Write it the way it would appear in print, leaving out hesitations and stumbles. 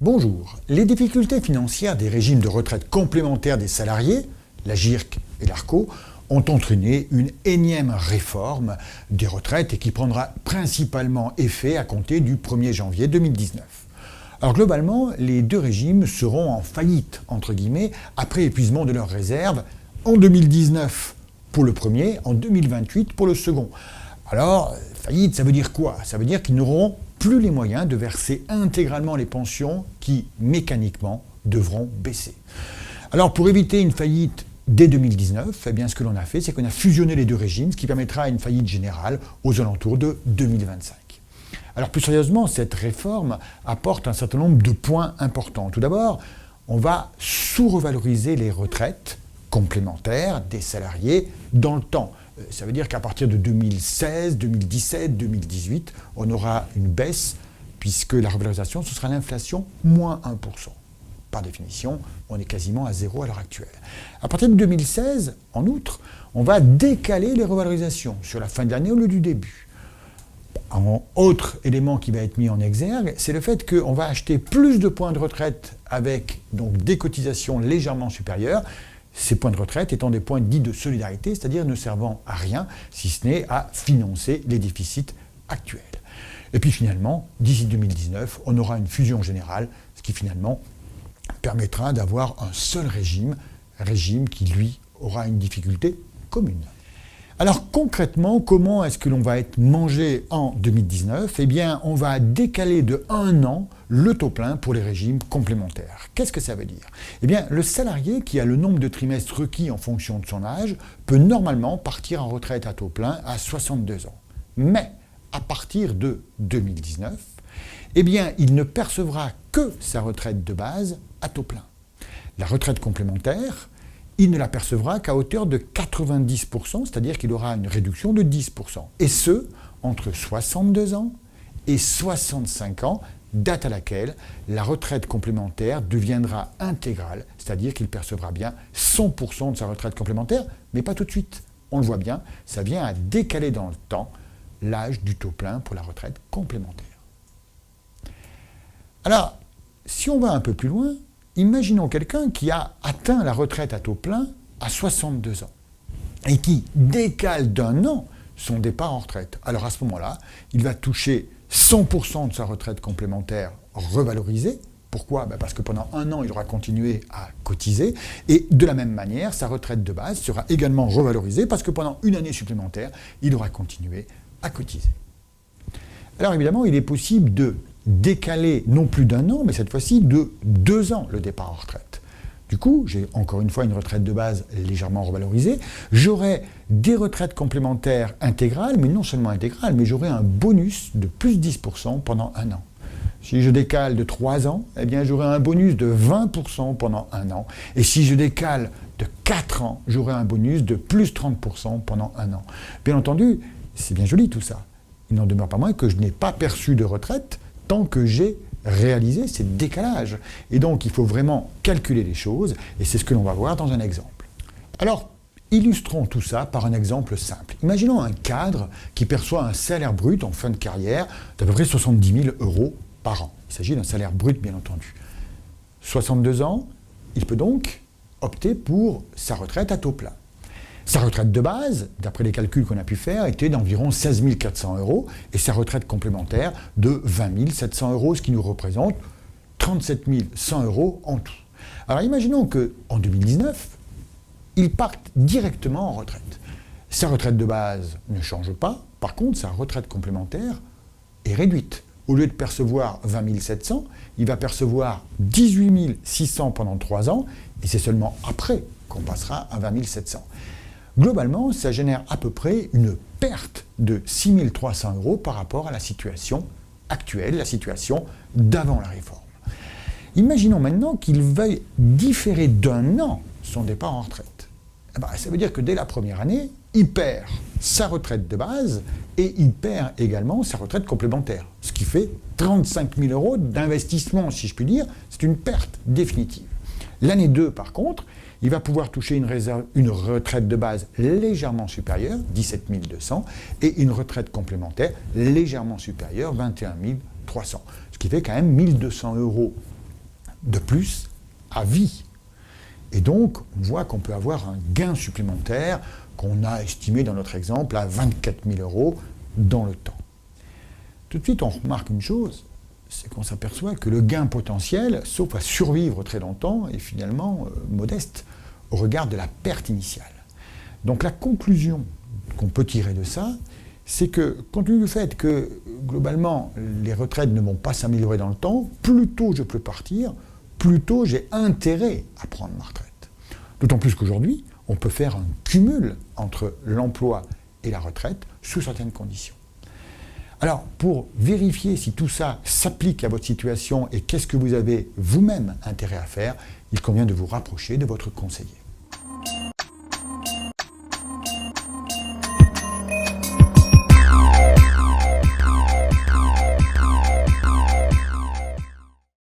Bonjour. Les difficultés financières des régimes de retraite complémentaires des salariés, la GIRC et l'ARCO, ont entraîné une énième réforme des retraites et qui prendra principalement effet à compter du 1er janvier 2019. Alors globalement, les deux régimes seront en faillite, entre guillemets, après épuisement de leurs réserves en 2019 pour le premier, en 2028 pour le second. Alors, faillite, ça veut dire quoi? Ça veut dire qu'ils n'auront plus les moyens de verser intégralement les pensions qui, mécaniquement, devront baisser. Alors, pour éviter une faillite dès 2019, eh bien, ce que l'on a fait, c'est qu'on a fusionné les deux régimes, ce qui permettra une faillite générale aux alentours de 2025. Alors, plus sérieusement, cette réforme apporte un certain nombre de points importants. Tout d'abord, on va sous-revaloriser les retraites complémentaires des salariés dans le temps. Ça veut dire qu'à partir de 2016, 2017, 2018, on aura une baisse puisque la revalorisation, ce sera l'inflation moins 1%. Par définition, on est quasiment à zéro à l'heure actuelle. À partir de 2016, en outre, on va décaler les revalorisations sur la fin de l'année au lieu du début. Un autre élément qui va être mis en exergue, c'est le fait qu'on va acheter plus de points de retraite avec donc, des cotisations légèrement supérieures, ces points de retraite étant des points dits de solidarité, c'est-à-dire ne servant à rien, si ce n'est à financer les déficits actuels. Et puis finalement, d'ici 2019, on aura une fusion générale, ce qui finalement permettra d'avoir un seul régime qui, lui, aura une difficulté commune. Alors concrètement, comment est-ce que l'on va être mangé en 2019 ? Eh bien, on va décaler de 1 an le taux plein pour les régimes complémentaires. Qu'est-ce que ça veut dire ? Eh bien, le salarié qui a le nombre de trimestres requis en fonction de son âge peut normalement partir en retraite à taux plein à 62 ans. Mais à partir de 2019, eh bien, il ne percevra que sa retraite de base à taux plein. La retraite complémentaire, il ne la percevra qu'à hauteur de 90%, c'est-à-dire qu'il aura une réduction de 10%. Et ce, entre 62 ans et 65 ans, date à laquelle la retraite complémentaire deviendra intégrale, c'est-à-dire qu'il percevra bien 100% de sa retraite complémentaire, mais pas tout de suite. On le voit bien, ça vient à décaler dans le temps l'âge du taux plein pour la retraite complémentaire. Alors, si on va un peu plus loin, imaginons quelqu'un qui a atteint la retraite à taux plein à 62 ans et qui décale d'1 an son départ en retraite. Alors à ce moment-là, il va toucher 100% de sa retraite complémentaire revalorisée. Pourquoi ? Parce que pendant 1 an, il aura continué à cotiser et de la même manière, sa retraite de base sera également revalorisée parce que pendant 1 année supplémentaire, il aura continué à cotiser. Alors évidemment, il est possible de décaler non plus d'1 an, mais cette fois-ci de 2 ans le départ en retraite. Du coup, j'ai encore une fois une retraite de base légèrement revalorisée. J'aurai des retraites complémentaires intégrales, mais non seulement intégrales, mais j'aurai un bonus de plus 10% pendant 1 an. Si je décale de 3 ans, eh bien j'aurai un bonus de 20% pendant 1 an. Et si je décale de 4 ans, j'aurai un bonus de plus 30% pendant 1 an. Bien entendu, c'est bien joli tout ça. Il n'en demeure pas moins que je n'ai pas perçu de retraite tant que j'ai réalisé ces décalages. Et donc, il faut vraiment calculer les choses, et c'est ce que l'on va voir dans un exemple. Alors, illustrons tout ça par un exemple simple. Imaginons un cadre qui perçoit un salaire brut en fin de carrière d'à peu près 70 000 euros par an. Il s'agit d'un salaire brut, bien entendu. 62 ans, il peut donc opter pour sa retraite à taux plein. Sa retraite de base, d'après les calculs qu'on a pu faire, était d'environ 16 400 euros et sa retraite complémentaire de 20 700 euros, ce qui nous représente 37 100 euros en tout. Alors imaginons qu'en 2019, il parte directement en retraite. Sa retraite de base ne change pas, par contre sa retraite complémentaire est réduite. Au lieu de percevoir 20 700, il va percevoir 18 600 pendant 3 ans et c'est seulement après qu'on passera à 20 700. Globalement, ça génère à peu près une perte de 6 300 euros par rapport à la situation actuelle, la situation d'avant la réforme. Imaginons maintenant qu'il veuille différer d'1 an son départ en retraite. Ça veut dire que dès la première année, il perd sa retraite de base et il perd également sa retraite complémentaire, ce qui fait 35 000 euros d'investissement, si je puis dire. C'est une perte définitive. L'année 2, par contre, il va pouvoir toucher une retraite de base légèrement supérieure, 17 200, et une retraite complémentaire légèrement supérieure, 21 300. Ce qui fait quand même 1 200 euros de plus à vie. Et donc, on voit qu'on peut avoir un gain supplémentaire qu'on a estimé dans notre exemple à 24 000 € dans le temps. Tout de suite, on remarque une chose, c'est qu'on s'aperçoit que le gain potentiel, sauf à survivre très longtemps, est finalement modeste au regard de la perte initiale. Donc la conclusion qu'on peut tirer de ça, c'est que, compte tenu du fait que, globalement, les retraites ne vont pas s'améliorer dans le temps, plus tôt je peux partir, plus tôt j'ai intérêt à prendre ma retraite. D'autant plus qu'aujourd'hui, on peut faire un cumul entre l'emploi et la retraite sous certaines conditions. Alors, pour vérifier si tout ça s'applique à votre situation et qu'est-ce que vous avez vous-même intérêt à faire, il convient de vous rapprocher de votre conseiller.